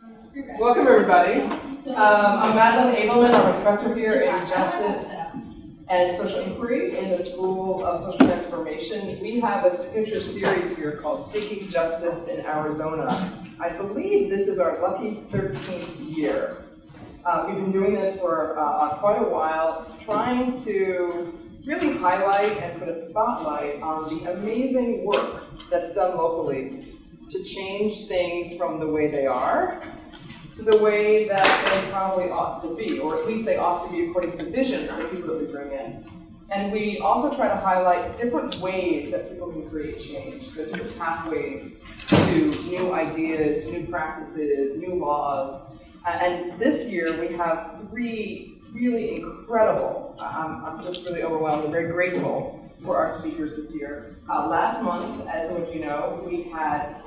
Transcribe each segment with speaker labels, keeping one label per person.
Speaker 1: Welcome, everybody. I'm Madeline Abelman. I'm a professor here in Justice and Social Inquiry in the School of Social Transformation. We have a signature series here called Seeking Justice in Arizona. I believe this is our lucky 13th year. We've been doing this for quite a while, trying to really highlight and put a spotlight on the amazing work that's done locally to change things from the way they are to the way that they probably ought to be, or at least they ought to be according to the vision of the people that we bring in. And we also try to highlight different ways that people can create change, so different pathways to new ideas, to new practices, new laws. And this year we have three really incredible, I'm just really overwhelmed and very grateful for our speakers this year. Last month, as some of you know, we had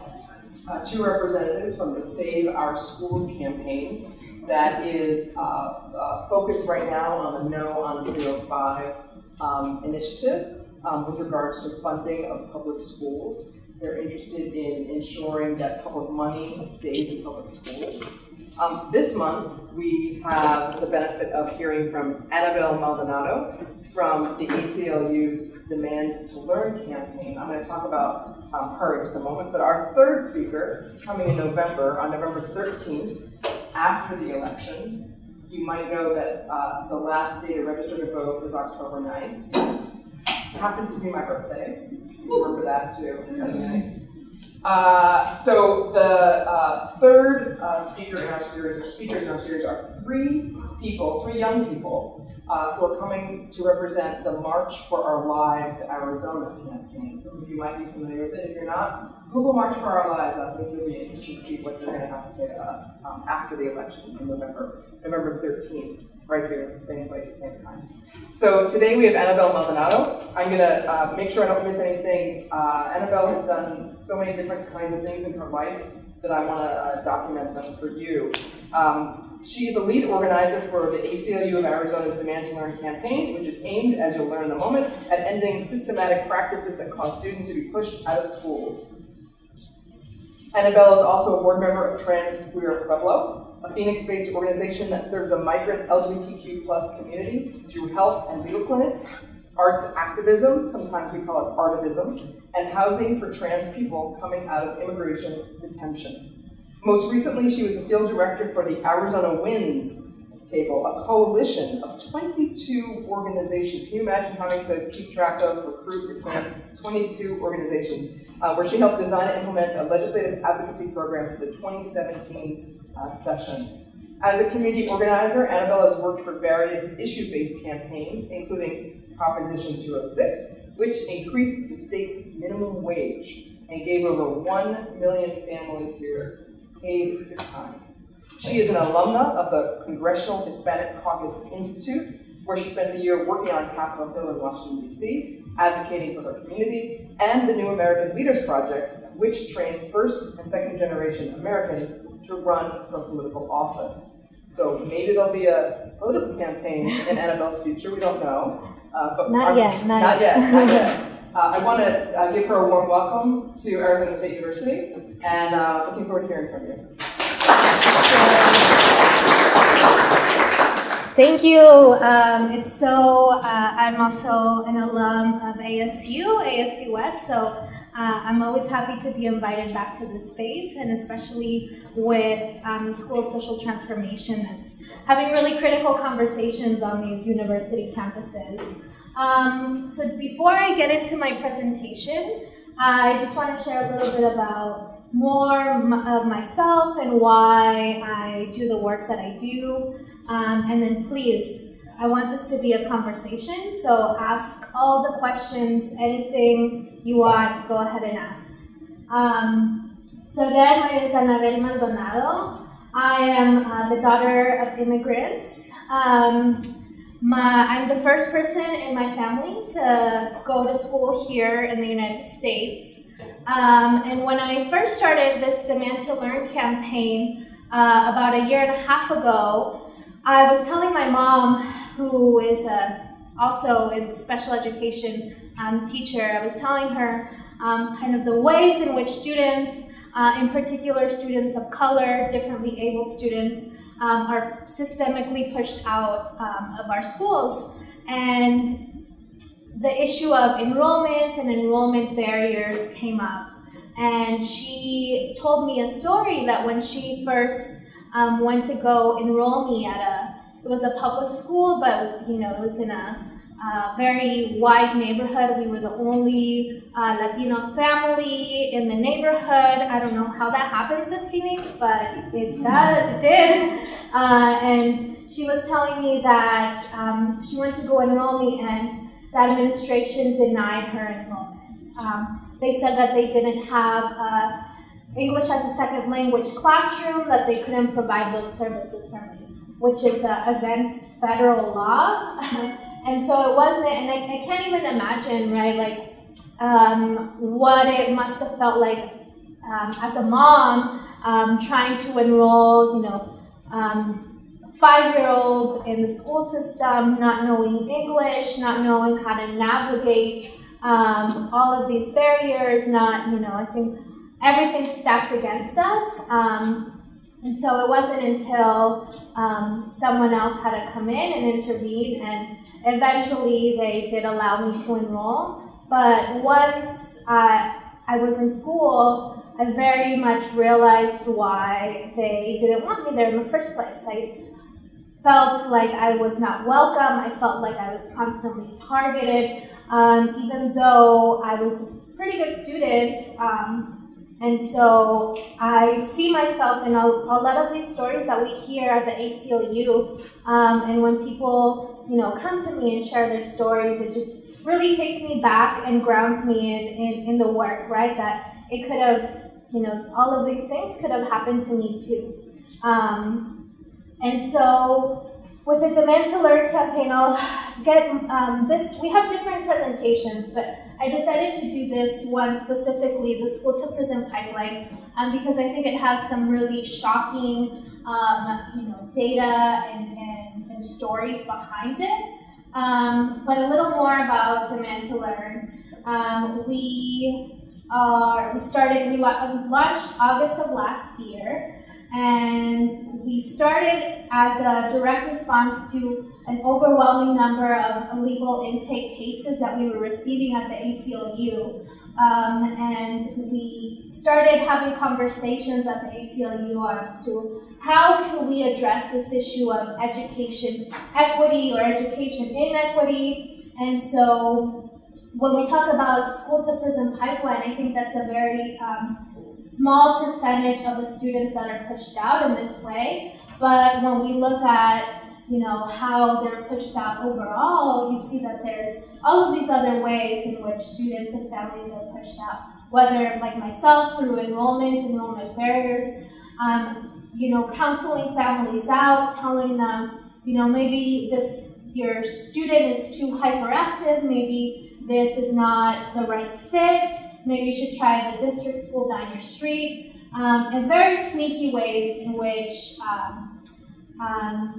Speaker 1: two representatives from the Save Our Schools campaign that is focused right now on the No on 305 initiative with regards to funding of public schools. They're interested in ensuring that public money stays in public schools. This month, we have the benefit of hearing from Anabel Maldonado from the ACLU's Demand to Learn campaign. I'm going to talk about her in just a moment, but our third speaker, coming in November, on November 13th, after the election, you might know that the last day to register to vote is October 9th. It happens to be my birthday. Remember that too. That'd be nice. So the third speaker in our series, or speakers in our series, are three young people who are coming to represent the March for Our Lives Arizona campaign. Some of you might be familiar with it. If you're not, Google March for Our Lives. I think it'll be interesting to see what they're going to have to say to us after the election in November 13th, right here, same place, same time. So today we have Anabel Maldonado. I'm going to make sure I don't miss anything. Anabel has done so many different kinds of things in her life that I want to document them for you. She is the lead organizer for the ACLU of Arizona's Demand to Learn campaign, which is aimed, as you'll learn in a moment, at ending systematic practices that cause students to be pushed out of schools. Anabel is also a board member of Trans Queer Pueblo, a Phoenix-based organization that serves the migrant LGBTQ+ community through health and legal clinics, arts activism, sometimes we call it artivism, and housing for trans people coming out of immigration detention. Most recently, she was the field director for the Arizona Wins Table, a coalition of 22 organizations. Can you imagine having to keep track of, recruit, retain 22 organizations, where she helped design and implement a legislative advocacy program for the 2017 session. As a community organizer, Anabel has worked for various issue-based campaigns, including Proposition 206, which increased the state's minimum wage and gave over 1 million families here paid sick time. She is an alumna of the Congressional Hispanic Caucus Institute, where she spent a year working on Capitol Hill in Washington, D.C., advocating for her community, and the New American Leaders Project, which trains first and second generation Americans to run for political office. So maybe there'll be a political campaign in Anabel's future, we don't know. But
Speaker 2: not yet.
Speaker 1: I want to give her a warm welcome to Arizona State University, and looking forward to hearing from you.
Speaker 2: Thank you. I'm also an alum of ASU West, so I'm always happy to be invited back to this space, and especially with the School of Social Transformation that's having really critical conversations on these university campuses. So before I get into my presentation, I just want to share a little bit about more of myself and why I do the work that I do. And then please, I want this to be a conversation, so ask all the questions, anything you want, go ahead and ask. So again, my name is Anabel Maldonado. I am the daughter of immigrants. I'm the first person in my family to go to school here in the United States. And when I first started this Demand to Learn campaign about a year and a half ago, I was telling my mom, who is also a special education teacher, I was telling her kind of the ways in which students In particular, students of color, differently abled students, are systemically pushed out of our schools. And the issue of enrollment and enrollment barriers came up. And she told me a story that when she first went to go enroll me at it was a public school, but it was in a very wide neighborhood. We were the only Latino family in the neighborhood. I don't know how that happens in Phoenix, but it did. And she was telling me that she went to go enroll me, and the administration denied her enrollment. They said that they didn't have English as a second language classroom, that they couldn't provide those services for me, which is against federal law. And so it wasn't, and I can't even imagine, right, what it must have felt like as a mom trying to enroll, 5-year-olds in the school system, not knowing English, not knowing how to navigate all of these barriers, I think everything stacked against us. And so it wasn't until someone else had to come in and intervene, and eventually they did allow me to enroll. But once I was in school, I very much realized why they didn't want me there in the first place. I felt like I was not welcome. I felt like I was constantly targeted, even though I was a pretty good student. And so I see myself in a lot of these stories that we hear at the ACLU, and when people, come to me and share their stories, it just really takes me back and grounds me in the work, right? That it could have, all of these things could have happened to me too. And so with the Demand to Learn campaign, I'll get this, we have different presentations, but I decided to do this one specifically, the School to Prison Pipeline, because I think it has some really shocking, data and stories behind it. But a little more about Demand to Learn. We launched August of last year, and we started as a direct response to an overwhelming number of illegal intake cases that we were receiving at the ACLU. And we started having conversations at the ACLU as to how can we address this issue of education equity or education inequity. And so when we talk about school to prison pipeline, I think that's a very small percentage of the students that are pushed out in this way. But when we look at how they're pushed out overall, you see that there's all of these other ways in which students and families are pushed out, whether like myself through enrollment barriers, counseling families out, telling them, maybe your student is too hyperactive, maybe this is not the right fit, maybe you should try the district school down your street, and very sneaky ways in which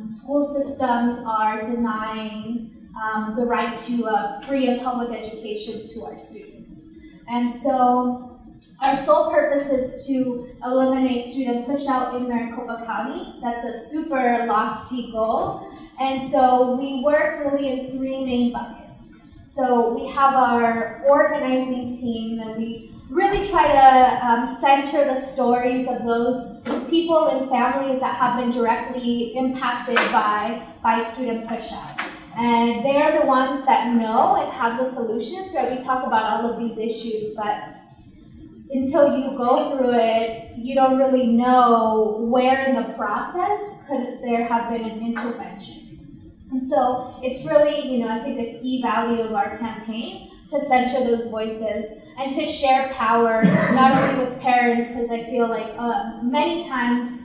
Speaker 2: school systems are denying the right to free and public education to our students. And so our sole purpose is to eliminate student push out in Maricopa County. That's a super lofty goal. And so we work really in 3 main buckets. So we have our organizing team, and we really try to center the stories of those people and families that have been directly impacted by student push-out. And they're the ones that know and have the solutions, right? We talk about all of these issues, but until you go through it, you don't really know where in the process could there have been an intervention. And so it's really, I think a key value of our campaign to center those voices and to share power, not only with parents, because I feel like many times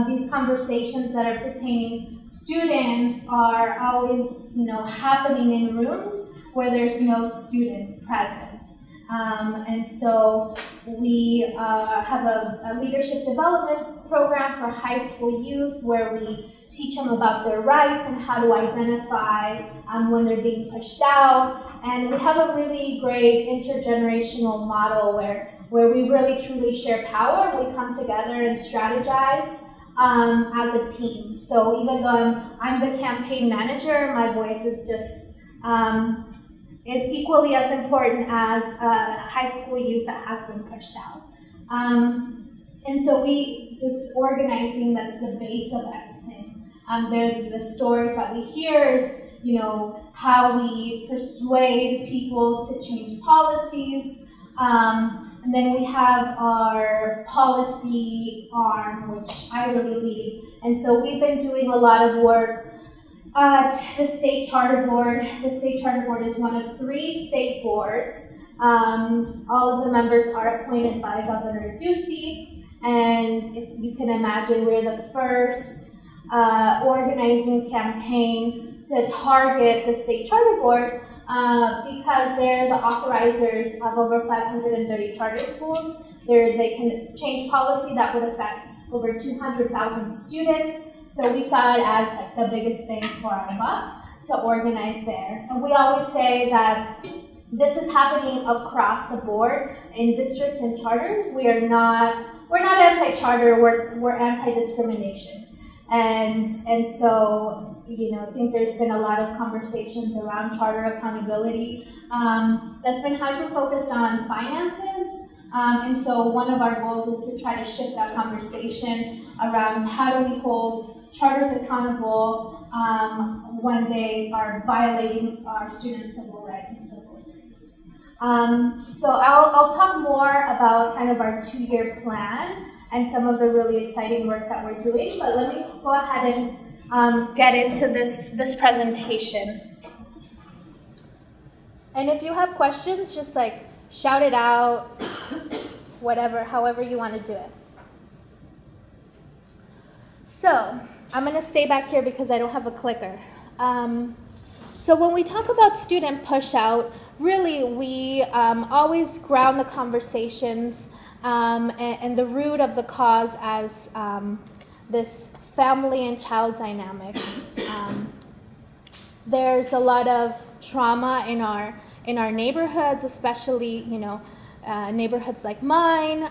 Speaker 2: these conversations that are pertaining students are always, happening in rooms where there's no students present. And so we have a leadership development program for high school youth where we teach them about their rights and how to identify when they're being pushed out. And we have a really great intergenerational model where where we really truly share power. We come together and strategize as a team. So even though I'm the campaign manager, my voice is just is equally as important as a high school youth that has been pushed out. And so this organizing, that's the base of everything. The stories that we hear is, how we persuade people to change policies. And then we have our policy arm, which I really lead. And so we've been doing a lot of work at the State Charter Board. The State Charter Board is one of 3 state boards. All of the members are appointed by Governor Ducey. And if you can imagine, we're the first organizing campaign to target the State Charter Board because they're the authorizers of over 530 charter schools. They can change policy that would affect over 200,000 students. So we saw it as like the biggest bang for our buck to organize there. And we always say that this is happening across the board in districts and charters. We're not anti-charter, we're anti-discrimination. And so, I think there's been a lot of conversations around charter accountability that's been hyper-focused on finances. And so one of our goals is to try to shift that conversation around how do we hold charters accountable when they are violating our students' civil rights and civil liberties. So I'll talk more about kind of our 2-year plan and some of the really exciting work that we're doing, but let me go ahead and get into this presentation. And if you have questions, just shout it out, however you want to do it. So I'm going to stay back here because I don't have a clicker. So when we talk about student push out, really we always ground the conversations and the root of the cause as this family and child dynamic. There's a lot of trauma in our neighborhoods, especially neighborhoods like mine.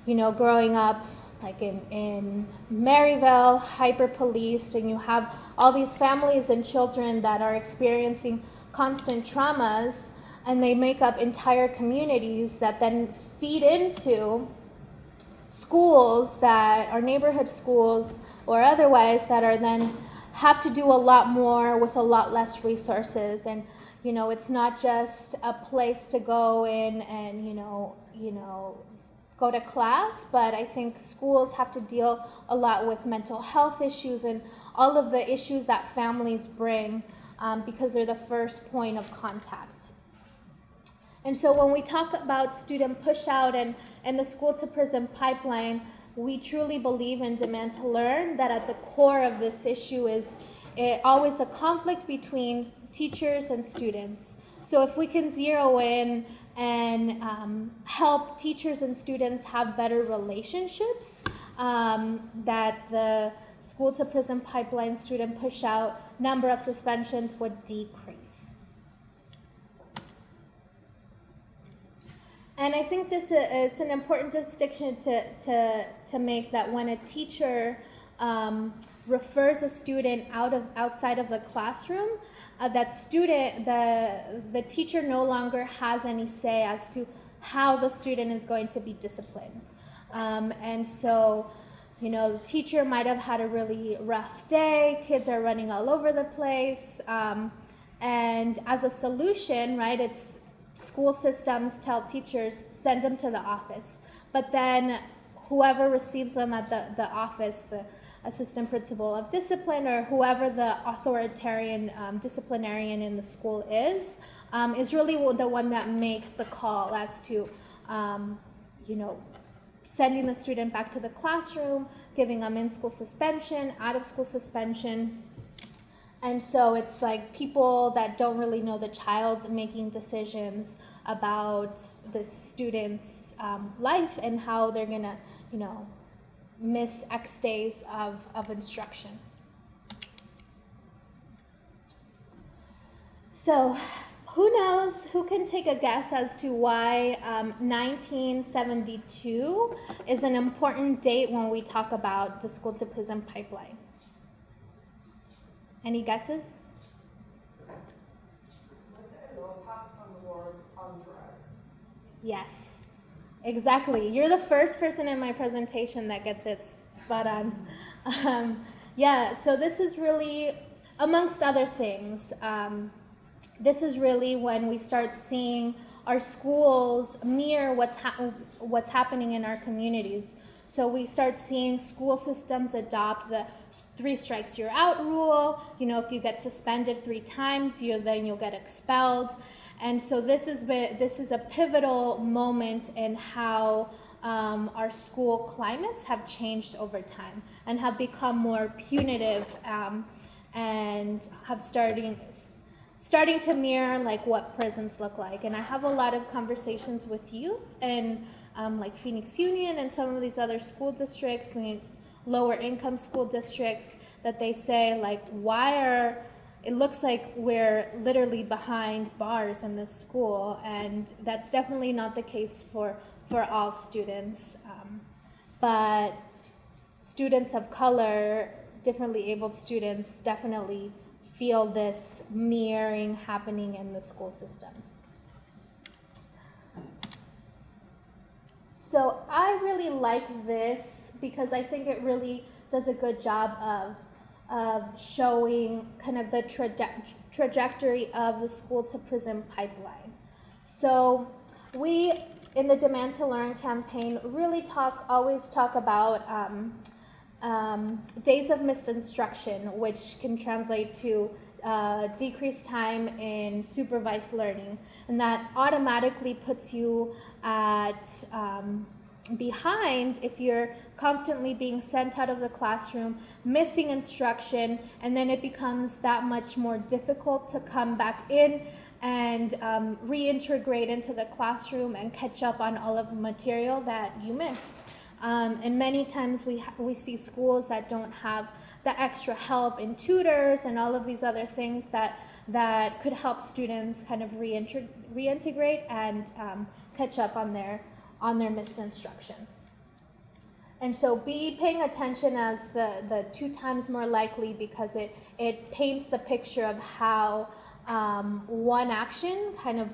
Speaker 2: Growing up like in Maryville, hyper-policed, and you have all these families and children that are experiencing constant traumas, and they make up entire communities that then feed into schools that are neighborhood schools or otherwise that are then have to do a lot more with a lot less resources. And it's not just a place to go in and go to class, but I think schools have to deal a lot with mental health issues and all of the issues that families bring because they're the first point of contact. And so when we talk about student push out and the school to prison pipeline, we truly believe in demand to learn, that at the core of this issue is always a conflict between teachers and students. So if we can zero in and help teachers and students have better relationships, that the school to prison pipeline student push out number of suspensions would decrease. And I think it's an important distinction to make, that when a teacher refers a student outside of the classroom, the teacher no longer has any say as to how the student is going to be disciplined. And so, the teacher might have had a really rough day, kids are running all over the place, and as a solution, right, it's school systems tell teachers, send them to the office. But then whoever receives them at the office, the assistant principal of discipline or whoever the authoritarian disciplinarian in the school is really the one that makes the call as to, sending the student back to the classroom, giving them in-school suspension, out-of-school suspension. And so it's like people that don't really know the child making decisions about the student's life and how they're gonna, miss X days of instruction. So who knows, who can take a guess as to why 1972 is an important date when we talk about the school to prison pipeline? Any guesses? Yes, exactly. You're the first person in my presentation that gets it spot on. Yeah, so this is really, amongst other things, this is really when we start seeing our schools mirror what's happening in our communities. So we start seeing school systems adopt the 3 strikes you're out rule. You know, if you get suspended 3 times, then you'll get expelled. And so this is a pivotal moment in how our school climates have changed over time and have become more punitive and have starting to mirror like what prisons look like. And I have a lot of conversations with youth and like Phoenix Union and some of these other school districts and lower income school districts that they say like, it looks like we're literally behind bars in this school, and that's definitely not the case for all students. But students of color, differently abled students, definitely feel this mirroring happening in the school systems. So I really like this because I think it really does a good job of showing kind of the trajectory of the school to prison pipeline. So we, in the Demand to Learn campaign, really always talk about days of missed instruction, which can translate to decreased time in supervised learning, and that automatically puts you at behind if you're constantly being sent out of the classroom, missing instruction, and then it becomes that much more difficult to come back in and reintegrate into the classroom and catch up on all of the material that you missed. And many times we see schools that don't have the extra help in tutors and all of these other things that could help students kind of reintegrate and catch up on their missed instruction. And so be paying attention as the 2 times more likely, because it paints the picture of how one action kind of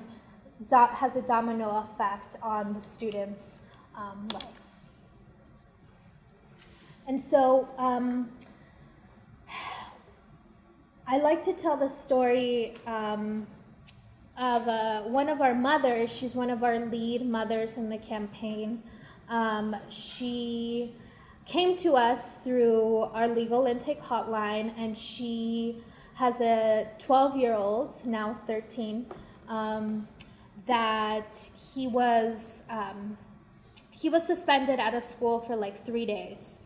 Speaker 2: has a domino effect on the student's life. And so I like to tell the story of one of our mothers. She's one of our lead mothers in the campaign. She came to us through our legal intake hotline, and she has a 12-year-old, now 13, that he was suspended out of school for like 3 days.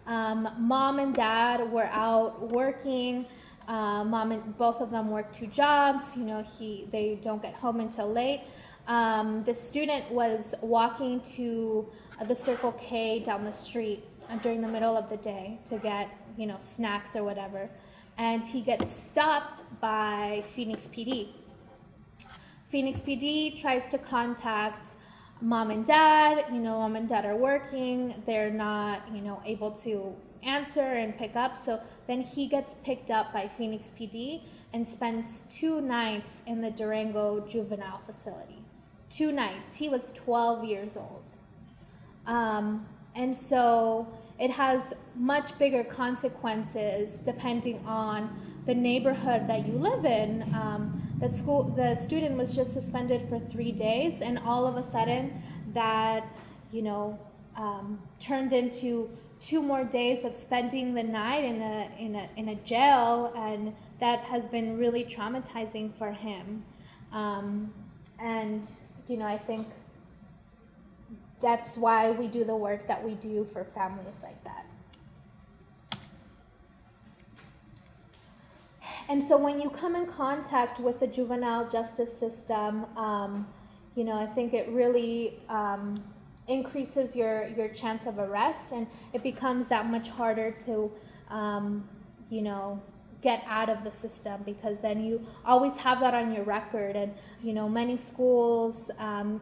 Speaker 2: Mom and dad were out working. Both of them work 2 jobs. You know, they don't get home until late. The student was walking to the Circle K down the street during the middle of the day to get, snacks or whatever. And he gets stopped by Phoenix PD. Phoenix PD tries to contact mom and dad. Mom and dad are working. They're not, able to answer and pick up. So then he gets picked up by Phoenix PD and spends 2 nights in the Durango juvenile facility. 2 nights. He was 12 years old. And so it has much bigger consequences depending on the neighborhood that you live in. The student was just suspended for 3 days, and all of a sudden that, turned into 2 more days of spending the night in a jail, and that has been really traumatizing for him. And I think that's why we do the work that we do for families like that. And so when you come in contact with the juvenile justice system, I think it really increases your chance of arrest, and it becomes that much harder to, get out of the system, because then you always have that on your record. And many schools,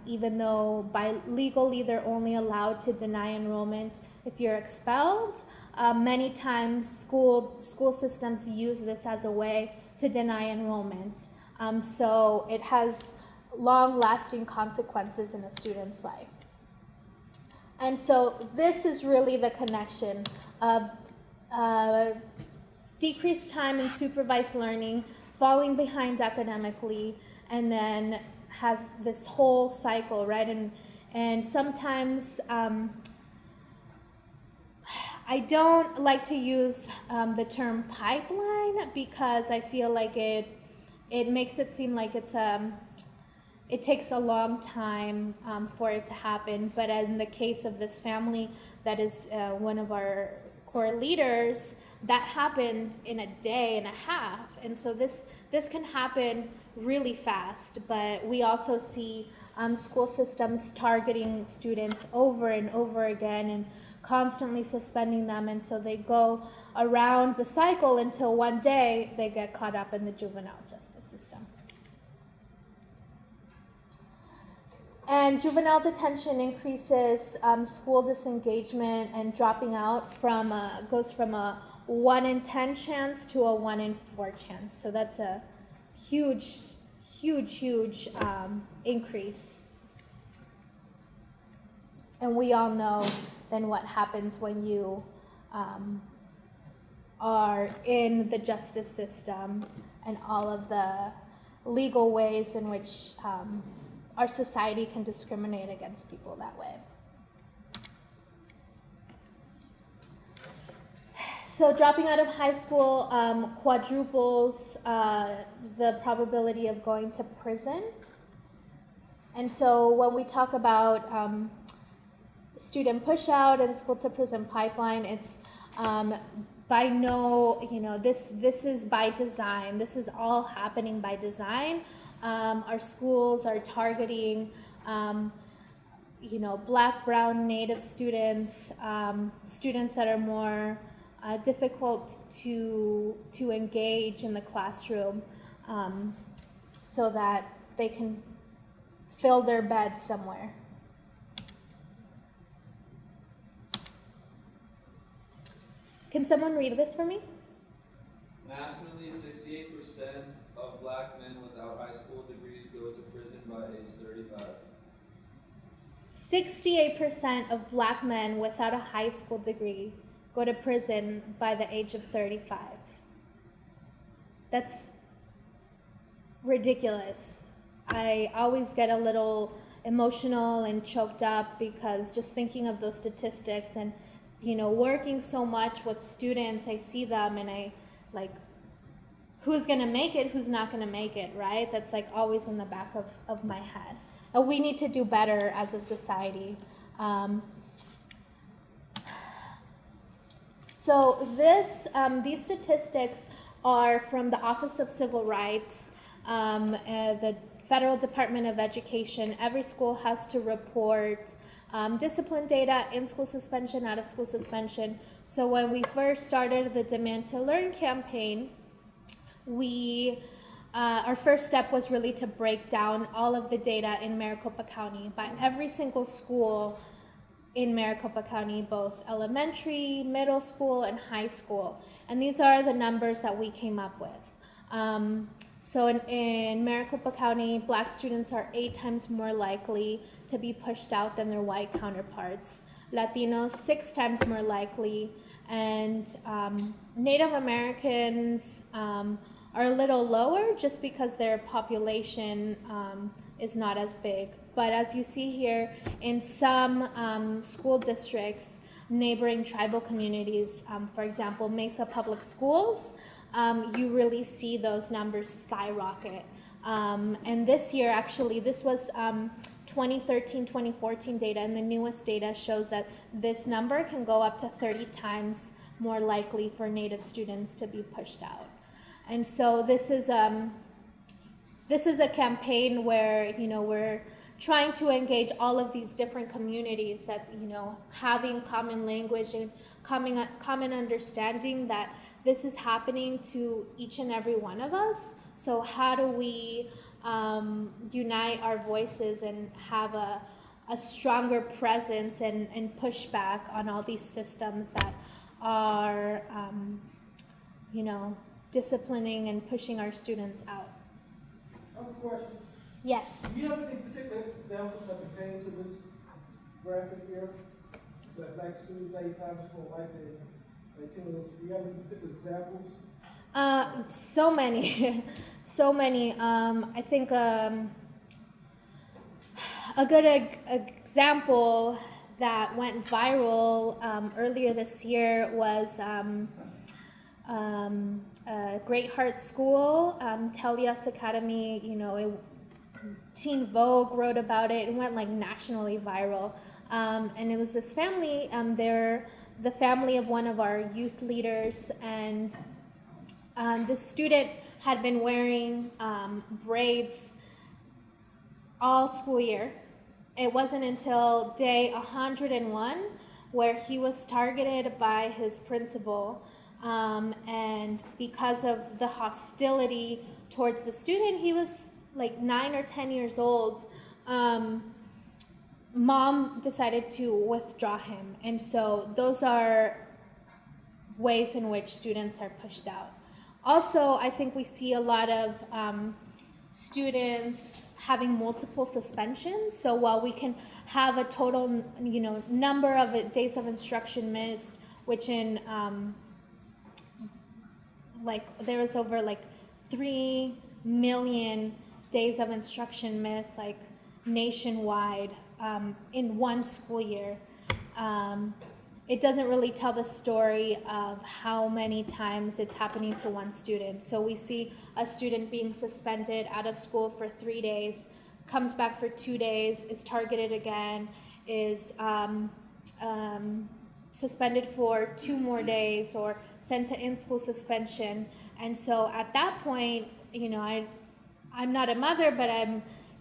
Speaker 2: even though legally they're only allowed to deny enrollment if you're expelled, many times school systems use this as a way to deny enrollment. So it has long-lasting consequences in a student's life. And so this is really the connection of decreased time in supervised learning, falling behind academically, and then has this whole cycle, right? And sometimes I don't like to use the term pipeline, because I feel like it makes it seem like it takes a long time for it to happen. But in the case of this family that is one of our core leaders, that happened in a day and a half. And so this can happen really fast. But we also see school systems targeting students over and over again and constantly suspending them. And so they go around the cycle until one day they get caught up in the juvenile justice system. And juvenile detention increases school disengagement and dropping out goes from a 1 in 10 chance to a 1 in 4 chance. So that's a huge increase. And we all know then what happens when you are in the justice system and all of the legal ways in which our society can discriminate against people that way. So dropping out of high school quadruples the probability of going to prison. And so when we talk about student push out and school to prison pipeline, it's this is by design. This is all happening by design. Our schools are targeting, Black, Brown, Native students, students that are more difficult to engage in the classroom, so that they can fill their bed somewhere. Can someone read this for me?
Speaker 3: Nationally, 68% of Black men without high school degrees go to prison by age 35.
Speaker 2: 68% of Black men without a high school degree go to prison by the age of 35. That's ridiculous. I always get a little emotional and choked up, because just thinking of those statistics and working so much with students, I see them and I who's gonna make it, who's not gonna make it, right? That's always in the back of my head. And we need to do better as a society. So these statistics are from the Office of Civil Rights, the Federal Department of Education. Every school has to report discipline data, in-school suspension, out-of-school suspension. So when we first started the Demand to Learn campaign, our first step was really to break down all of the data in Maricopa County by every single school in Maricopa County, both elementary, middle school, and high school. And these are the numbers that we came up with. So in Maricopa County, Black students are 8 times more likely to be pushed out than their white counterparts. Latinos, 6 times more likely. And Native Americans are a little lower just because their population is not as big. But as you see here, in some school districts, neighboring tribal communities, for example, Mesa Public Schools, you really see those numbers skyrocket. And this year, actually, this was 2013, 2014 data, and the newest data shows that this number can go up to 30 times more likely for Native students to be pushed out. And so this is a campaign where we're trying to engage all of these different communities, that, having common language and common understanding that this is happening to each and every one of us. So how do we unite our voices and have a stronger presence and push back on all these systems that are, disciplining and pushing our students out?
Speaker 4: I have a question.
Speaker 2: Yes.
Speaker 4: Do you have any particular examples that pertain to this graphic here? That black students 8 times more likely Latinos. Do you have any particular examples?
Speaker 2: So many, so many. I think a good example that went viral earlier this year was Great Heart School, Telias Academy. Teen Vogue wrote about it. It went like nationally viral, and it was this family. They're the family of one of our youth leaders, and this student had been wearing braids all school year. It wasn't until day 101 where he was targeted by his principal, and because of the hostility towards the student, he was like 9 or 10 years old. Mom decided to withdraw him, and so those are ways in which students are pushed out. Also, I think we see a lot of students having multiple suspensions. So while we can have a total, number of days of instruction missed, which in there was over 3 million days of instruction missed, nationwide, in one school year. It doesn't really tell the story of how many times it's happening to one student. So we see a student being suspended out of school for 3 days, comes back for 2 days, is targeted again, is suspended for 2 more days, or sent to in-school suspension. And so at that point, I'm not a mother, but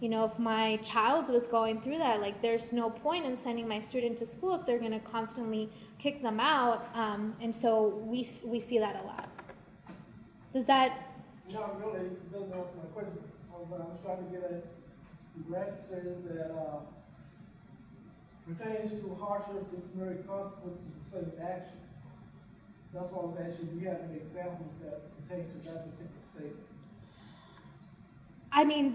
Speaker 2: if my child was going through that, there's no point in sending my student to school if they're going to constantly kick them out. And so we see that a lot. Does that?
Speaker 4: Not really. It doesn't answer my question. But I was trying to get at the graphic says that pertains to harsher disciplinary consequences of the same action. That's why I was asking, do you have any examples that pertain to that particular statement?
Speaker 2: I mean,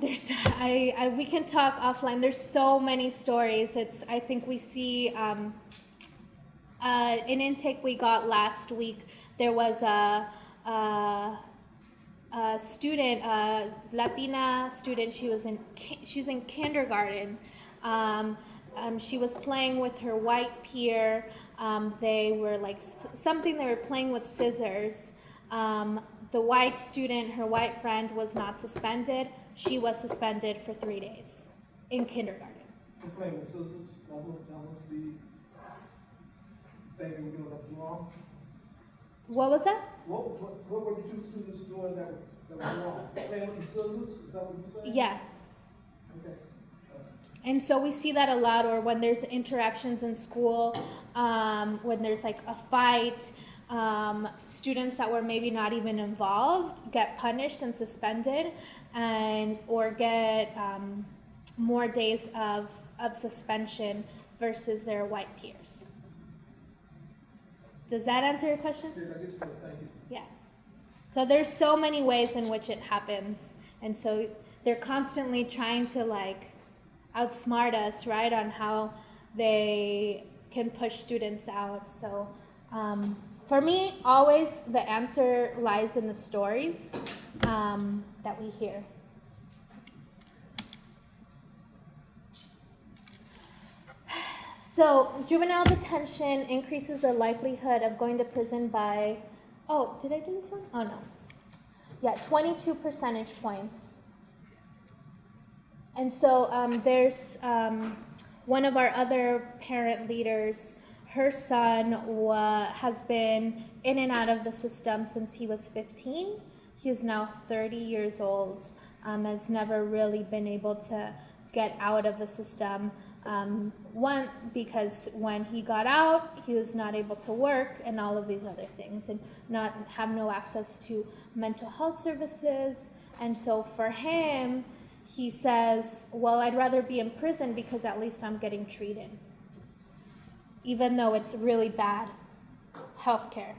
Speaker 2: we can talk offline. There's so many stories. I think we see an intake we got last week. There was a student, a Latina student. She's in kindergarten. She was playing with her white peer. They were they were playing with scissors. The white student, her white friend, was not suspended. She was suspended for 3 days in kindergarten.
Speaker 4: Playing with scissors, that was the thing they were doing that was wrong.
Speaker 2: What was that?
Speaker 4: What were the 2 students doing that was wrong? Playing with the scissors? Is that what you said?
Speaker 2: Yeah.
Speaker 4: Okay.
Speaker 2: And so we see that a lot, or when there's interactions in school, when there's a fight, students that were maybe not even involved get punished and suspended, or get more days of suspension versus their white peers. Does that answer your question?
Speaker 4: Yeah, I guess so. Thank you.
Speaker 2: Yeah. So there's so many ways in which it happens, and so they're constantly trying to outsmart us, right, on how they can push students out. So for me, always the answer lies in the stories that we hear. So juvenile detention increases the likelihood of going to prison by, did I do this one? Oh, no. Yeah, 22 percentage points. And so there's one of our other parent leaders. Her son has been in and out of the system since he was 15. He is now 30 years old, has never really been able to get out of the system. One, because when he got out, he was not able to work and all of these other things, and have no access to mental health services. And so for him, he says, well, I'd rather be in prison because at least I'm getting treated, even though it's really bad healthcare.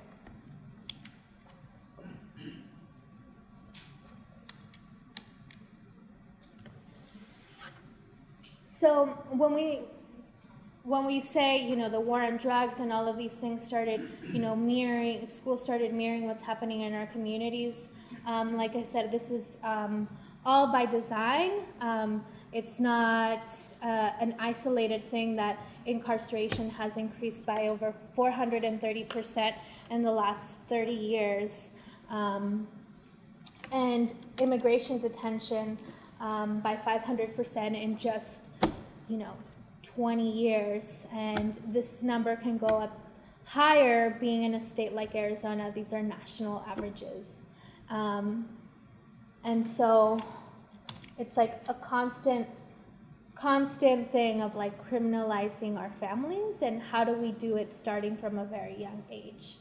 Speaker 2: So when we say, the war on drugs and all of these things started, schools started mirroring what's happening in our communities. Like I said, this is all by design. It's not an isolated thing that incarceration has increased by over 430% in the last 30 years. And immigration detention by 500% in just, 20 years. And this number can go up higher being in a state like Arizona. These are national averages. And so it's like a constant thing of like criminalizing our families, and how do we do it starting from a very young age?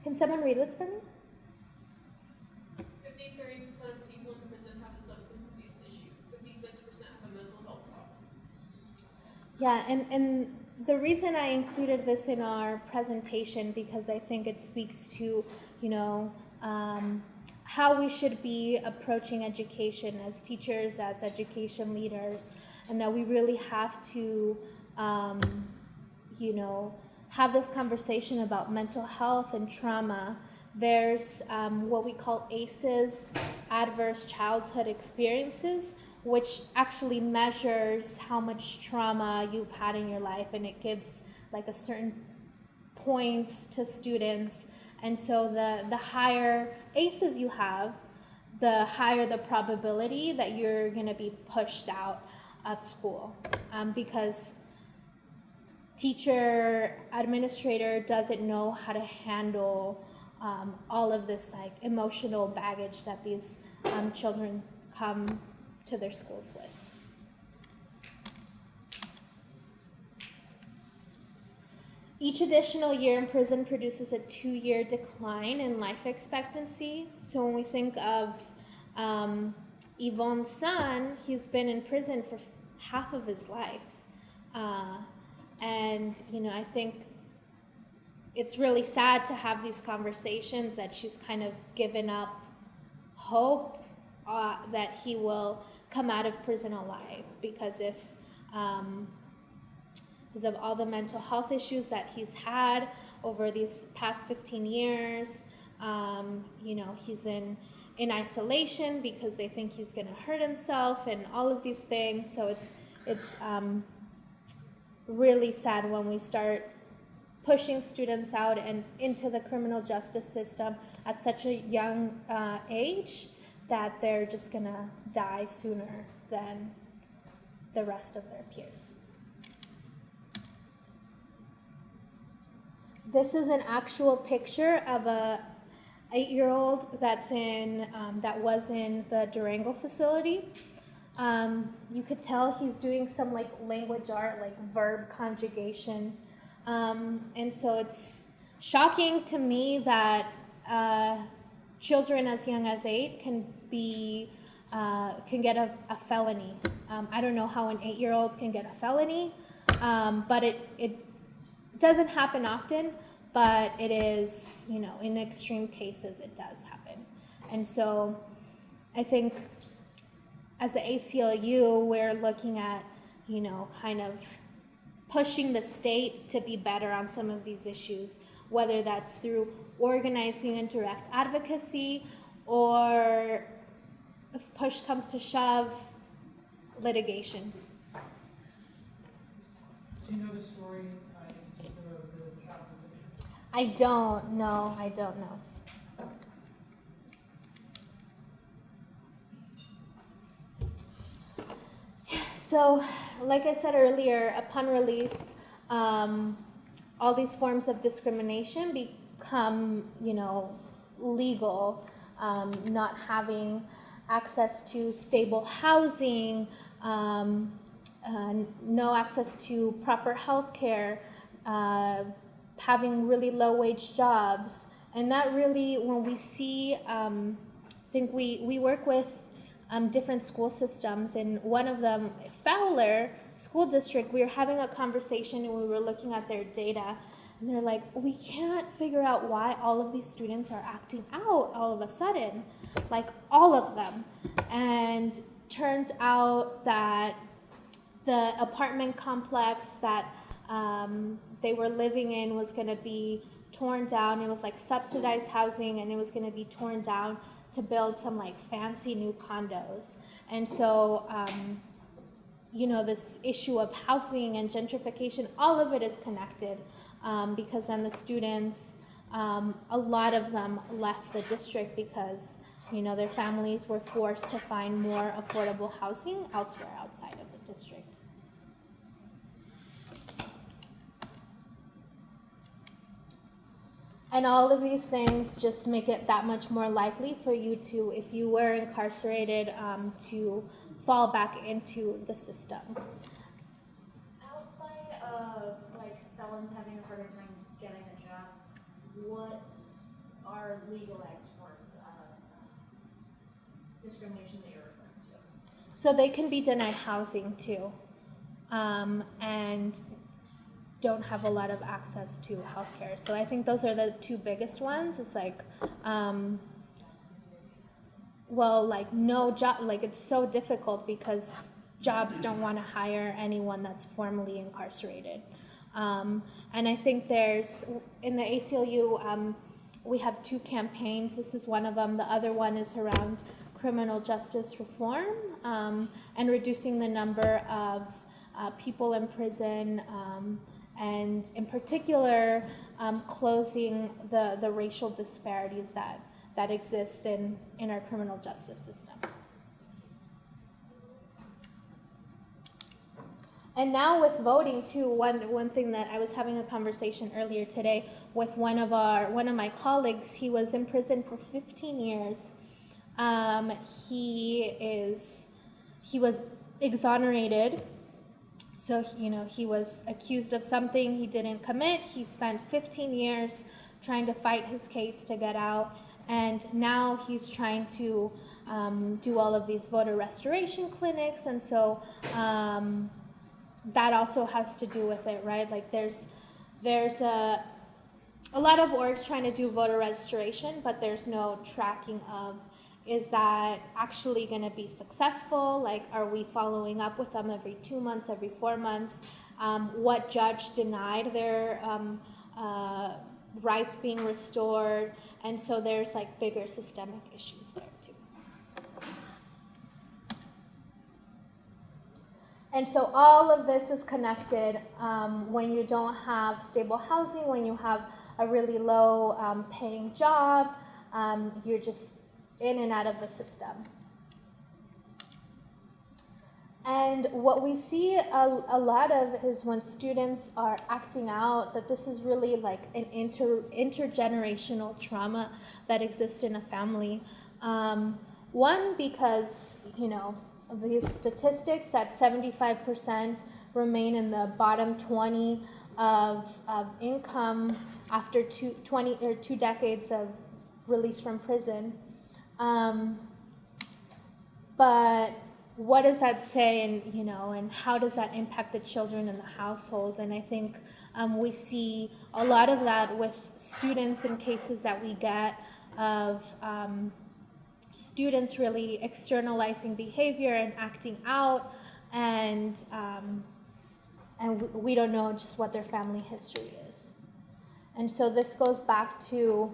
Speaker 2: Can someone read this for me?
Speaker 5: 53% of people in prison have a substance abuse issue. 56% have a mental health problem.
Speaker 2: Yeah, and the reason I included this in our presentation, because I think it speaks to, how we should be approaching education as teachers, as education leaders, and that we really have to, have this conversation about mental health and trauma. There's what we call ACEs, Adverse Childhood Experiences, which actually measures how much trauma you've had in your life, and it gives like a certain points to students. And so the higher ACEs you have, the higher the probability that you're going to be pushed out of school, because teacher, administrator doesn't know how to handle all of this like emotional baggage that these children come to their schools with. Each additional year in prison produces a 2-year decline in life expectancy. So when we think of Yvonne's son, he's been in prison for half of his life. And, I think it's really sad to have these conversations that she's kind of given up hope that he will come out of prison alive, because because of all the mental health issues that he's had over these past 15 years. He's in isolation because they think he's going to hurt himself and all of these things. So it's really sad when we start pushing students out and into the criminal justice system at such a young age that they're just going to die sooner than the rest of their peers. This is an actual picture of a 8-year-old that was in the Durango facility. You could tell he's doing some like language art, like verb conjugation. And so it's shocking to me that children as young as 8 can get a felony. I don't know how an 8-year-old can get a felony, but it doesn't happen often, but it is, in extreme cases it does happen. And so I think as the ACLU, we're looking at, kind of pushing the state to be better on some of these issues, whether that's through organizing and direct advocacy, or if push comes to shove, litigation.
Speaker 4: Do you know the story, the child conviction?
Speaker 2: I don't know. So, like I said earlier, upon release, all these forms of discrimination become, legal, not having access to stable housing, no access to proper health care, having really low wage jobs. And that really, when we see, I think we work with different school systems, and one of them, Fowler School District, we were having a conversation and we were looking at their data, and they're like, we can't figure out why all of these students are acting out all of a sudden, like all of them. And turns out that the apartment complex that they were living in was going to be torn down. It was like subsidized housing, and it was going to be torn down to build some like fancy new condos. And so, this issue of housing and gentrification, all of it is connected, because then the students, a lot of them left the district because, their families were forced to find more affordable housing elsewhere outside of the district. And all of these things just make it that much more likely for you to, if you were incarcerated, to fall back into the system.
Speaker 6: Outside of felons having a harder time getting a job, what are legal X forms of discrimination that you're referring to?
Speaker 2: So they can be denied housing too, and don't have a lot of access to healthcare. So I think those are the two biggest ones. It's like, no job, it's so difficult because jobs don't want to hire anyone that's formerly incarcerated. And I think there's, in the ACLU, we have two campaigns. This is one of them. The other one is around criminal justice reform, and reducing the number of people in prison, and in particular, closing the racial disparities that exist in our criminal justice system. And now with voting too, one thing that I was having a conversation earlier today with one of my colleagues. He was in prison for 15 years. He was exonerated. So, he was accused of something he didn't commit. He spent 15 years trying to fight his case to get out. And now he's trying to do all of these voter restoration clinics. And so that also has to do with it, right? Like there's a lot of orgs trying to do voter restoration, but there's no tracking of, is that actually going to be successful? Like, are we following up with them every 2 months, every 4 months? What judge denied their rights being restored? And so there's bigger systemic issues there too. And so all of this is connected. When you don't have stable housing, when you have a really low paying job, you're just in and out of the system. And what we see a lot of is when students are acting out, that this is really like an intergenerational trauma that exists in a family. One, because, of these statistics that 75% remain in the bottom 20 of income after 2 decades of release from prison. But what does that say, and how does that impact the children in the household? And I think we see a lot of that with students in cases that we get of students really externalizing behavior and acting out, and we don't know just what their family history is. And so this goes back to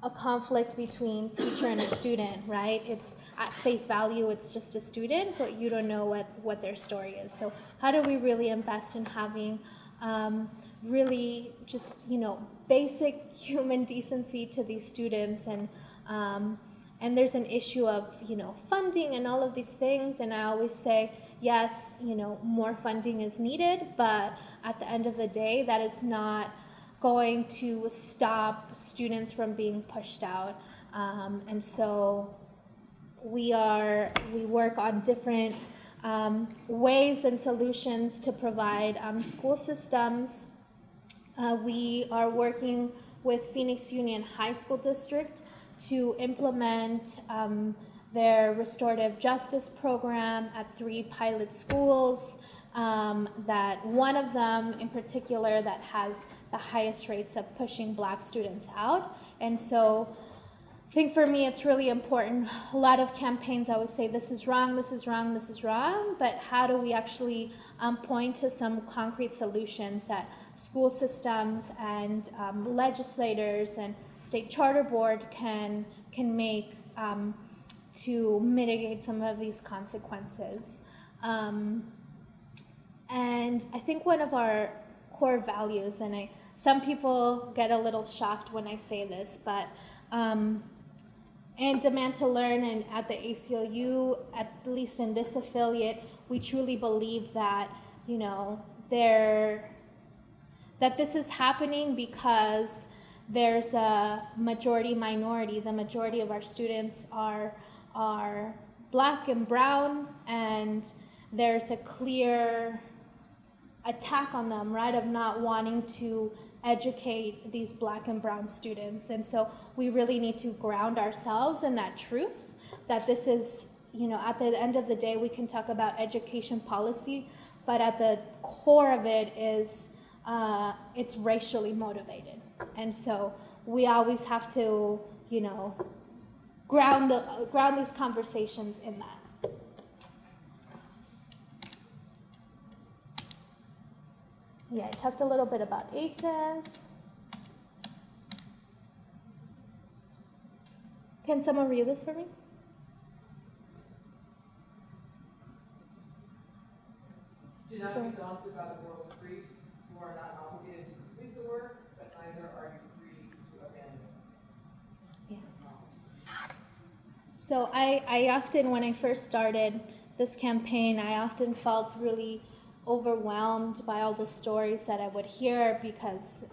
Speaker 2: a conflict between teacher and a student, right? It's at face value, it's just a student, but you don't know what their story is. So how do we really invest in having really just, basic human decency to these students? And there's an issue of, funding and all of these things. And I always say, yes, more funding is needed, but at the end of the day, that is not going to stop students from being pushed out. And so we work on different ways and solutions to provide school systems. We are working with Phoenix Union High School District to implement their restorative justice program at 3 pilot schools, that one of them in particular that has the highest rates of pushing Black students out. And so I think for me it's really important. A lot of campaigns always say this is wrong, this is wrong, this is wrong, but how do we actually point to some concrete solutions that school systems and legislators and state charter board can make to mitigate some of these consequences. And I think one of our core values, and some people get a little shocked when I say this, but and Demand to Learn, and at the ACLU, at least in this affiliate, we truly believe that, you know, that this is happening because there's a majority minority. The majority of our students are Black and brown, and there's a clear attack on them, right, of not wanting to educate these Black and brown students. And so we really need to ground ourselves in that truth, that this is, you know, at the end of the day, we can talk about education policy, but at the core of it is it's racially motivated. And so we always have to, you know, ground these conversations in that. Yeah, I talked a little bit about ACEs. Can someone read this for me?
Speaker 1: Do not be daunted by the world's grief. You are not obligated to complete the work, but neither are you free to abandon it.
Speaker 2: Yeah. So I often, when I first started this campaign, I often felt really overwhelmed by all the stories that I would hear, because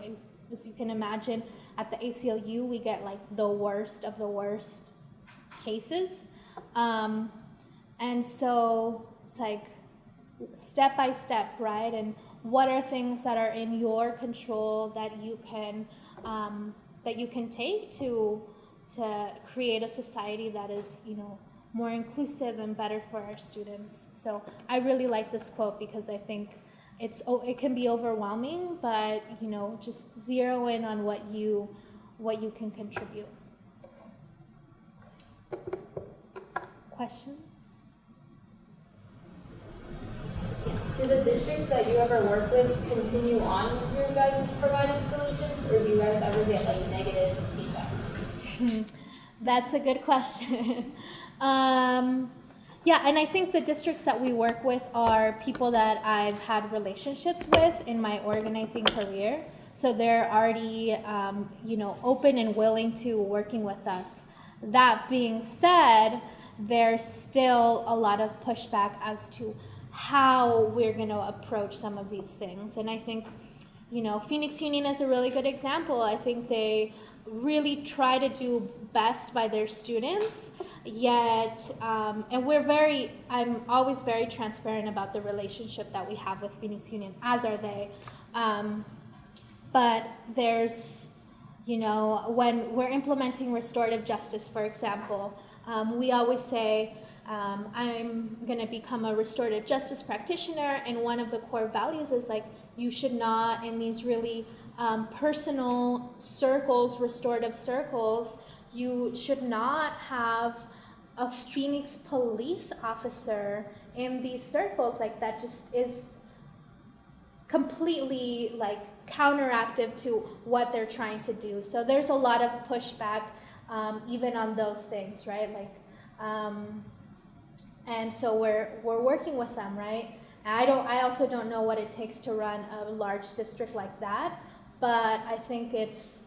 Speaker 2: as you can imagine, at the ACLU we get like the worst of the worst cases, and so it's like step by step, right? And what are things that are in your control that you can take to create a society that is, you know, more inclusive and better for our students. So I really like this quote because I think it can be overwhelming, but, you know, just zero in on what you can contribute. Questions?
Speaker 6: Do the districts that you ever work with continue on with your guys' provided solutions, or do you guys ever get like negative feedback?
Speaker 2: That's a good question. Yeah, and I think the districts that we work with are people that I've had relationships with in my organizing career. So they're already, you know, open and willing to working with us. That being said, there's still a lot of pushback as to how we're going to approach some of these things. And I think, you know, Phoenix Union is a really good example. I think they really try to do best by their students, yet, and I'm always very transparent about the relationship that we have with Phoenix Union, as are they. But there's, you know, when we're implementing restorative justice, for example, we always say, I'm going to become a restorative justice practitioner, and one of the core values is like, you should not, in these really personal circles, restorative circles, you should not have a Phoenix police officer in these circles. Like, that just is completely like counteractive to what they're trying to do. So there's a lot of pushback even on those things, right? Like, and so we're working with them, right? I also don't know what it takes to run a large district like that, but I think it's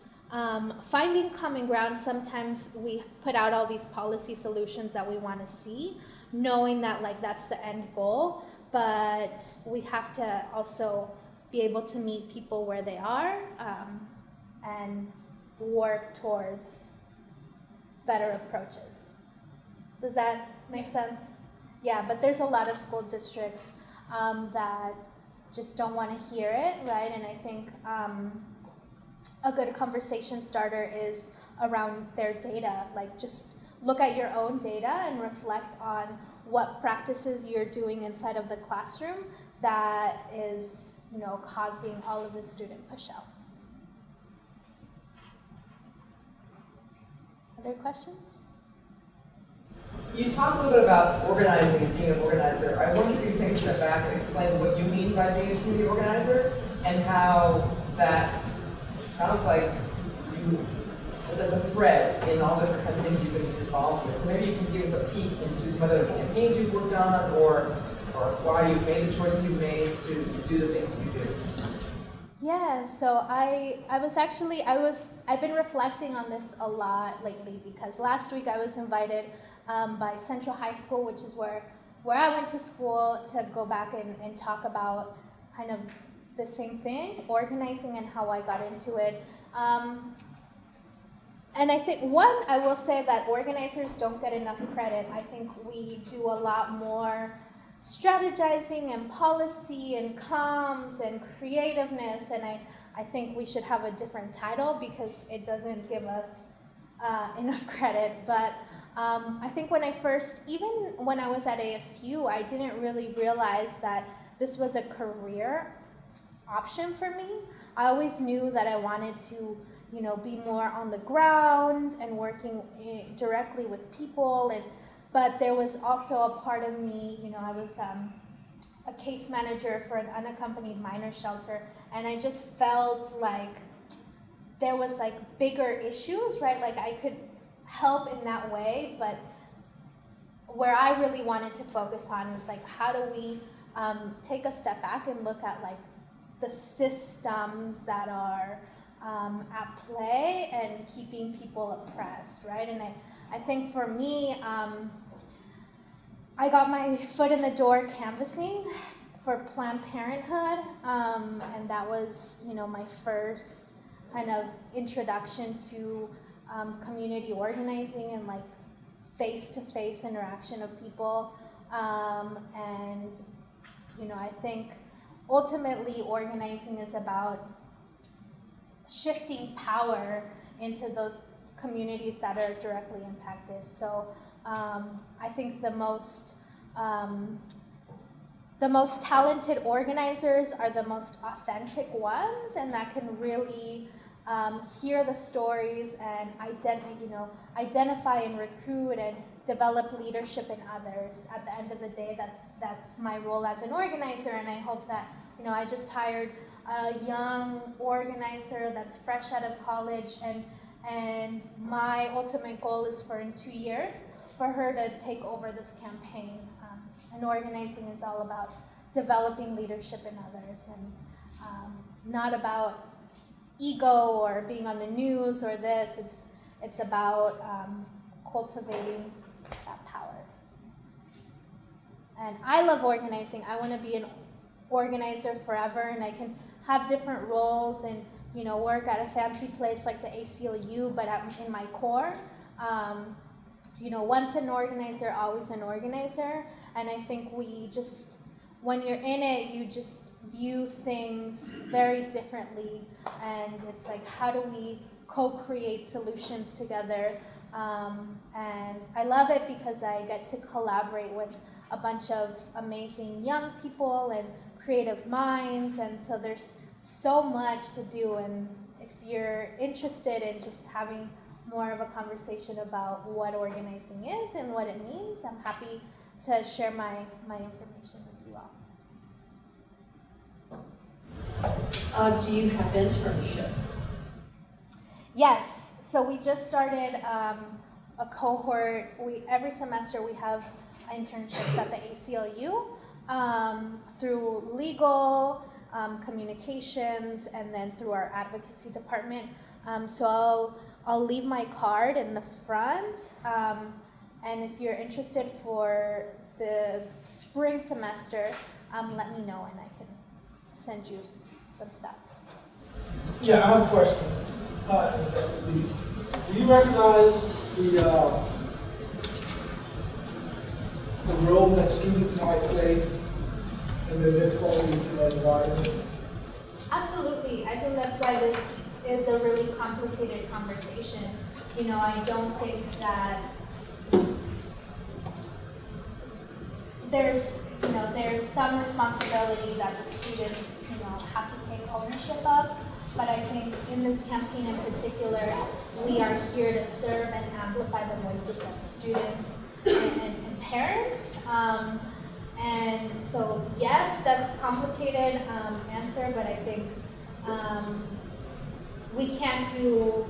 Speaker 2: finding common ground. Sometimes we put out all these policy solutions that we want to see, knowing that like that's the end goal, but we have to also be able to meet people where they are. and work towards better approaches. Does that make sense? Yeah, but there's a lot of school districts that just don't want to hear it, right? And I think a good conversation starter is around their data. Like, just look at your own data and reflect on what practices you're doing inside of the classroom that is, causing all of the student push out. Other questions?
Speaker 1: You talked a little bit about organizing and being an organizer. I wonder if you could take a step back and explain what you mean by being a community organizer and how that sounds like there's a thread in all different kinds of things you've been involved with. So maybe you can give us a peek into some other campaigns you've worked on or why you've made the choices you've made to do the things you do.
Speaker 2: Yeah, so I've been reflecting on this a lot lately because last week I was invited by Central High School, which is where I went to school, to go back and talk about kind of the same thing, organizing, and how I got into it. And I think, I will say that organizers don't get enough credit. I think we do a lot more strategizing and policy and comms and creativeness, and I think we should have a different title because it doesn't give us enough credit. But I think even when I was at ASU, I didn't really realize that this was a career option for me. I always knew that I wanted to be more on the ground and working directly with people, but there was also a part of me, I was a case manager for an unaccompanied minor shelter, and I just felt like there was bigger issues, right? Like I could help in that way, but where I really wanted to focus on is how do we take a step back and look at the systems that are at play and keeping people oppressed, right? And I think for me, I got my foot in the door canvassing for Planned Parenthood, and that was, my first kind of introduction to community organizing and face-to-face interaction of people, and I think ultimately organizing is about shifting power into those communities that are directly impacted. So I think the most talented organizers are the most authentic ones, and that can really hear the stories and identify and recruit and develop leadership in others. At the end of the day, that's my role as an organizer, and I hope that I just hired a young organizer that's fresh out of college, and my ultimate goal is for in 2 years for her to take over this campaign. And organizing is all about developing leadership in others, and not about ego or being on the news or this. It's about cultivating that power. And I love organizing. I want to be an organizer forever, and I can have different roles and work at a fancy place like the ACLU, but in my core, once an organizer, always an organizer. And I think when you're in it, you just view things very differently, and it's how do we co-create solutions together? And I love it because I get to collaborate with a bunch of amazing young people and creative minds, and so there's so much to do. And if you're interested in just having more of a conversation about what organizing is and what it means, I'm happy to share my information with you all.
Speaker 7: Do you have internships?
Speaker 2: Yes, so we just started a cohort. Every semester we have internships at the ACLU through legal, communications, and then through our advocacy department. So I'll leave my card in the front, and if you're interested for the spring semester, let me know and I can send you some stuff.
Speaker 4: Yeah, I have a question. Do you recognize the role that students might play in their difficulties in their environment?
Speaker 2: Absolutely. I think that's why this is a really complicated conversation. You know, I don't think that there's some responsibility that the students, have to take ownership of. But I think in this campaign in particular, we are here to serve and amplify the voices of students and parents. And so, yes, that's a complicated answer, but I think we can't do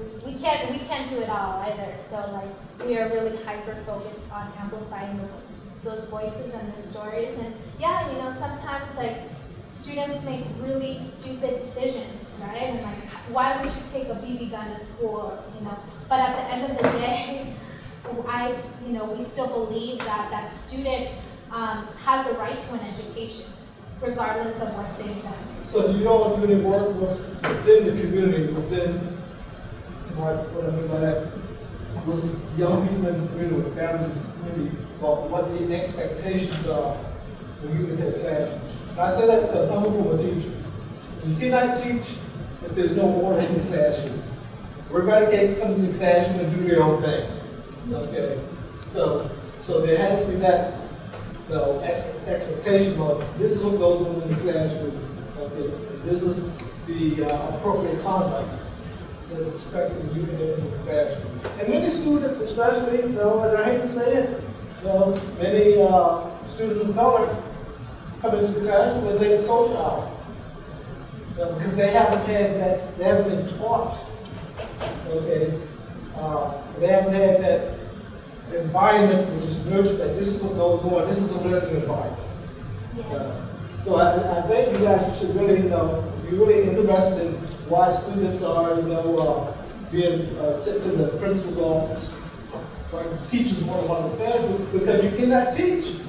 Speaker 2: it all either. So like we are really hyper focused on amplifying those voices and those stories. And yeah, sometimes like students make really stupid decisions, right? And like, why would you take a BB gun to school? But at the end of the day, we still believe that student has a right to an education, regardless of what they've done.
Speaker 4: So do you all do any work within the community, within what I mean by that, with young people in the community, with families in the community, about what the expectations are when you enter the classroom? And I say that because I'm a former teacher. You cannot teach if there's no order in the classroom. Everybody can't come into the classroom and do their own thing. Okay? So there has to be that expectation of this is what goes on in the classroom. Okay? This is the appropriate conduct that's expected when you enter into the classroom. And many students, especially, and I hate to say it, many students of color come into the classroom as a social hour. Because they haven't been taught, okay? They haven't had that environment which is nurtured, that this is what goes on, this is a learning environment.
Speaker 2: Yeah.
Speaker 4: So I think you guys should really, if you're really interested in why students are, being sent to the principal's office, why teachers want to run the classroom, because you cannot teach.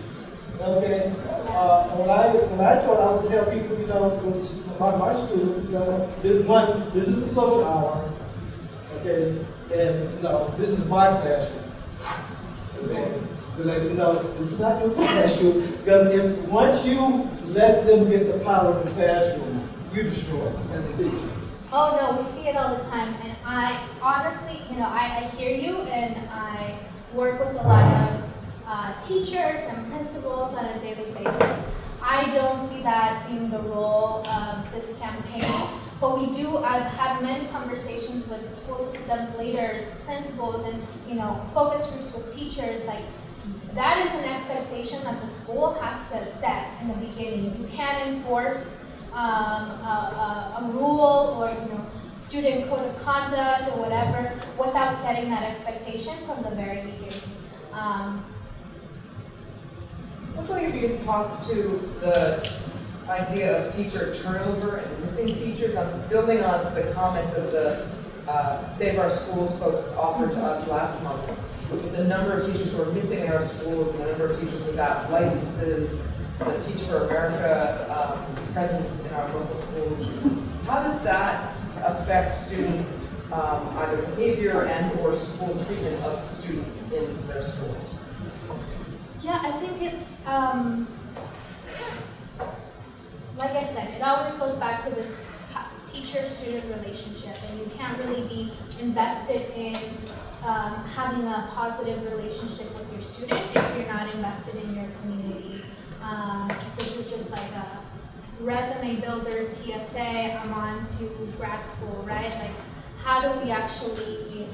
Speaker 4: Okay. When I taught, I would tell people, my students, this is the social hour. Okay. And this is my classroom. Okay. But this is not your classroom, because once you let them get the power in the classroom, you destroy it as a teacher.
Speaker 2: Oh no, we see it all the time, and I honestly, I hear you, and I work with a lot of teachers and principals on a daily basis. I don't see that being the role of this campaign, but I've had many conversations with school systems leaders, principals, and focus groups with teachers. Like, that is an expectation that the school has to set in the beginning. You can't enforce a rule or student code of conduct or whatever without setting that expectation from the very beginning.
Speaker 1: I was wondering if you could talk to the idea of teacher turnover and missing teachers. I'm building on the comments of the Save Our Schools folks offered to us last month, with the number of teachers who are missing in our schools, and the number of teachers without licenses, the Teach for America presence in our local schools. How does that affect student either behavior and or school treatment of students in their schools?
Speaker 2: Yeah, I think it's, like I said, it always goes back to this teacher-student relationship, and you can't really be invested in having a positive relationship with your student if you're not invested in your community. This is just like a resume builder, TFA, I'm on to grad school, right? Like, how do we actually,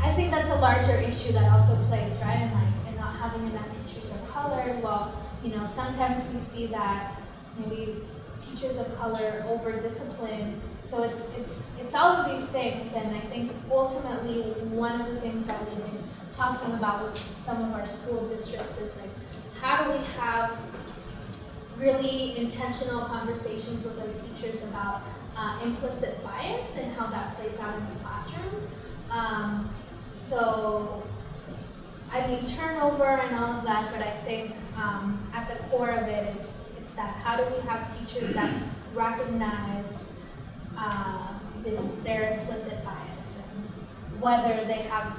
Speaker 2: I think that's a larger issue that also plays, right? And not having enough teachers of color. Well, sometimes we see that maybe it's teachers of color over discipline. So it's all of these things, and I think ultimately one of the things that we've been talking about with some of our school districts is like, how do we have really intentional conversations with our teachers about implicit bias and how that plays out in the classroom. So, I mean, turnover and all of that, but I think at the core of it, it's that how do we have teachers that recognize their implicit bias and whether they have,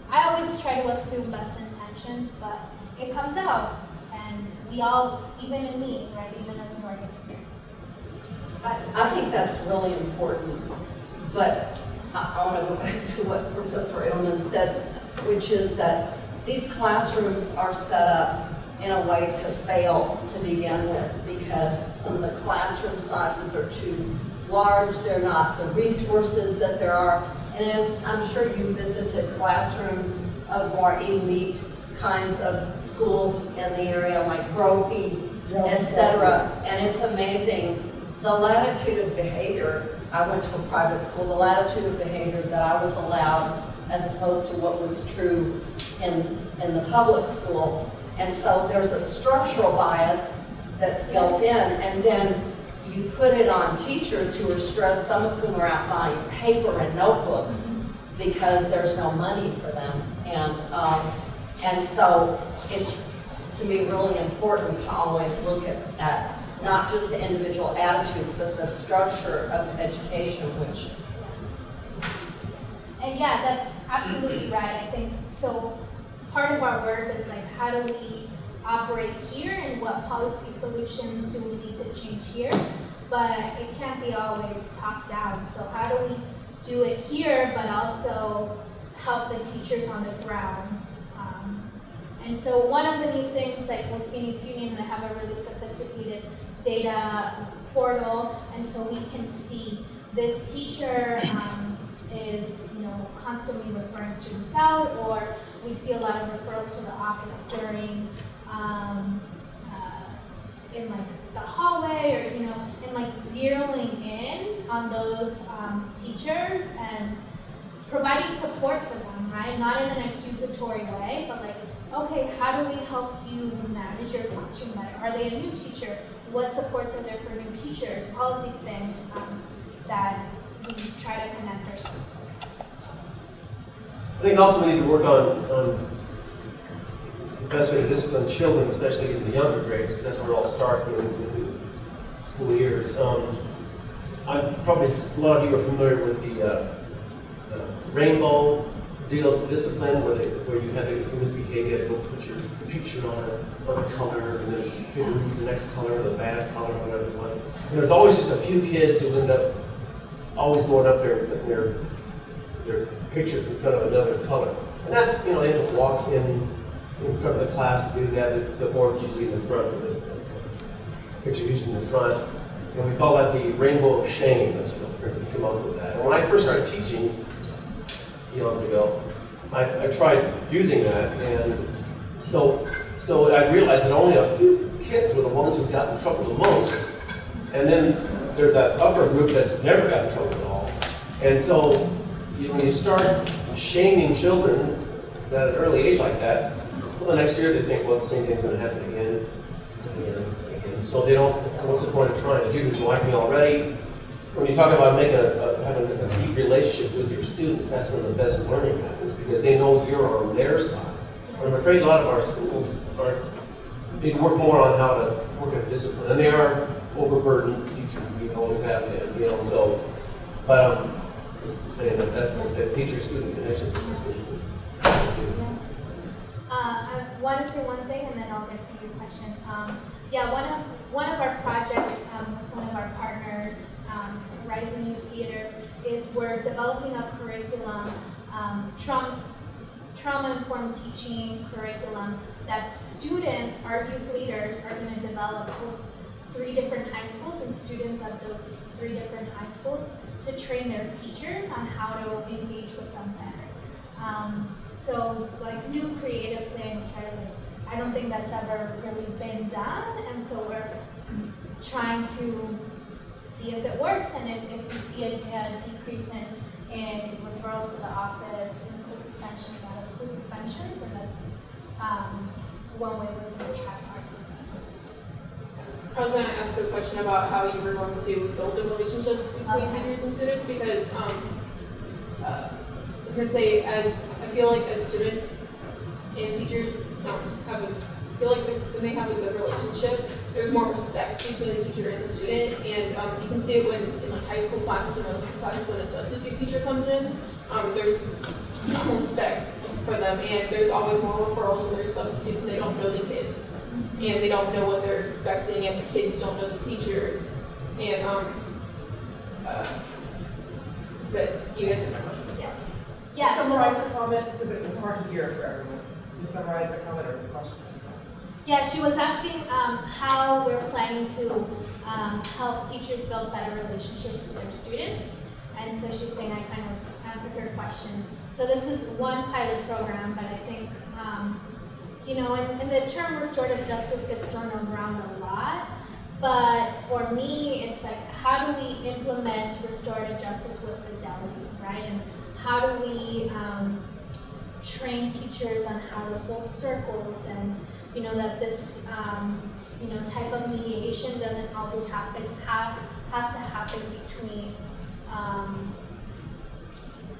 Speaker 2: I always try to assume best intentions, but it comes out, and we all, even in me, right, even as an organizer.
Speaker 7: I think that's really important, but I want to go back to what Professor Edelman said, which is that these classrooms are set up in a way to fail to begin with because some of the classroom sizes are too large, they're not the resources that there are, and I'm sure you visited classrooms of more elite kinds of schools in the area like Brophy, etc. And it's amazing the latitude of behavior. I went to a private school, the latitude of behavior that I was allowed as opposed to what was true in the public school. And so there's a structural bias that's built in, and then you put it on teachers who are stressed, some of whom are out buying paper and notebooks because there's no money for them. And so it's, to me, really important to always look at not just the individual attitudes, but the structure of education, which...
Speaker 2: And yeah, that's absolutely right. I think, so part of our work is like, how do we operate here and what policy solutions do we need to change here? But it can't be always top down. So how do we do it here, but also help the teachers on the ground? And so one of the new things, like with Phoenix Union, they have a really sophisticated data portal, and so we can see this teacher is, constantly referring students out, or we see a lot of referrals to the office during, in like the hallway, or and like zeroing in on those teachers and providing support for them, right? Not in an accusatory way, but like, okay, how do we help you manage your classroom better? Are they a new teacher? What supports are there for new teachers? All of these things that we try to connect our schools with.
Speaker 8: I think also we need to work on the best way to discipline children, especially in the younger grades, because that's where it all starts when we get to school years. I'm probably, a lot of you are familiar with the rainbow discipline, where you have, if you misbehave, you have to go put your picture on a color, and then you remove the next color, the bad color, whatever it was. And there's always just a few kids who end up always going up there and putting their picture in front of another color. And that's, they don't walk in front of the class to do that. The board usually in the front, the picture usually in the front. And we call that the rainbow of shame. That's what we came up with that. And when I first started teaching, eons ago, I tried using that, and so I realized that only a few kids were the ones who got in trouble the most, and then there's that upper group that's never got in trouble at all. And so when you start shaming children at an early age like that, well, the next year they think, well, the same thing's going to happen again. So they don't, what's the point of trying? The teachers like me already. When you talk about having a deep relationship with your students, that's when the best learning happens, because they know you're on their side. And I'm afraid a lot of our schools need to work more on how to work at discipline, and they are overburdened. Teachers, we always have been, so. But just saying that that's the teacher-student connections.
Speaker 2: I want to say one thing, and then I'll get to your question. One of our projects with one of our partners, Rising Youth Theater, is we're developing a curriculum, trauma-informed teaching curriculum that students, our youth leaders, are going to develop with 3 different high schools and students of those 3 different high schools to train their teachers on how to engage with them better. So like new creative things, right? Like, I don't think that's ever really been done, and so we're trying to see if it works, and if we see a decrease in referrals to the office, in school suspensions, out of school suspensions, and that's one way we're going to track our success.
Speaker 5: I was going to ask a question about how you were going to build the relationships between teachers and students, because I was going to say, I feel like as students, and teachers feel like when they have a good relationship, there's more respect between the teacher and the student, and you can see it when in like high school classes or middle school classes when a substitute teacher comes in. There's more respect for them, and there's always more referrals when there's substitutes and they don't know the kids, and they don't know what they're expecting, and the kids don't know the teacher, and but you answered my question.
Speaker 2: Yeah. Yeah. So
Speaker 1: Summarize
Speaker 2: that's,
Speaker 1: the comment, because it was hard to hear for everyone. You summarize the comment or the question.
Speaker 2: yeah, she was asking how we're planning to help teachers build better relationships with their students. And so she's saying I kind of answered her question. So this is one pilot program, but I think, you know, and the term restorative justice gets thrown around a lot. But for me, it's like, how do we implement restorative justice with fidelity, right? And how do we train teachers on how to hold circles, and you know that this you know type of mediation doesn't always have to happen between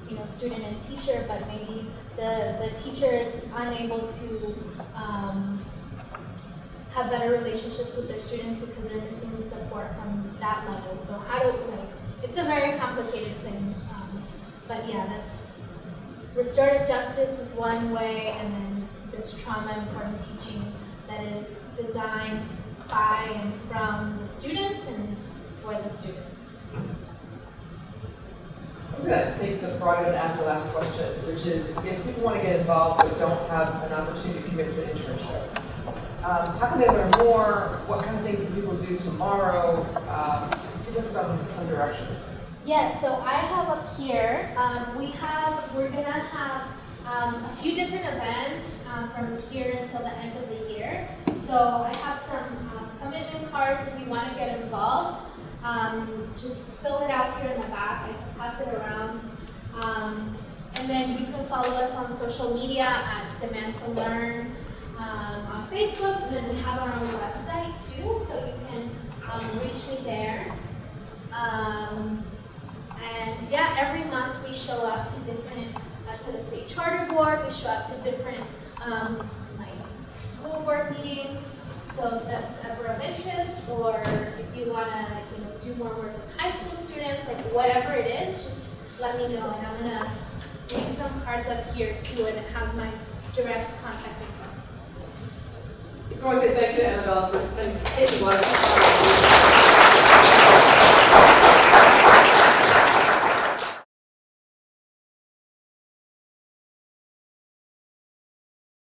Speaker 2: you know student and teacher, but maybe the teacher is unable to have better relationships with their students because they're missing the support from that level. So how do it's a very complicated thing, but yeah, that's restorative justice is one way, and then this trauma-informed teaching that is designed by and from the students and for the students.
Speaker 1: I'm just going to take the prerogative and ask the last question, which is if people want to get involved but don't have an opportunity to commit to an internship, how can they learn more? What kind of things can people do tomorrow? Give us some direction.
Speaker 2: Yeah, so I have up here, we're gonna have a few different events from here until the end of the year. So I have some commitment cards if you want to get involved. Just fill it out here in the back. I can pass it around. And then you can follow us on social media at Demand to Learn on Facebook, and then we have our own website too, so you can reach me there. And yeah, every month we show up to different, to the state charter board, we show up to different like school board meetings. So if that's ever of interest, or if you want to do more work with high school students, like whatever it is, just let me know. And I'm going to leave some cards up here too, and it has my direct contact info.
Speaker 1: I just want to say thank you to Anabel for taking a lot of time.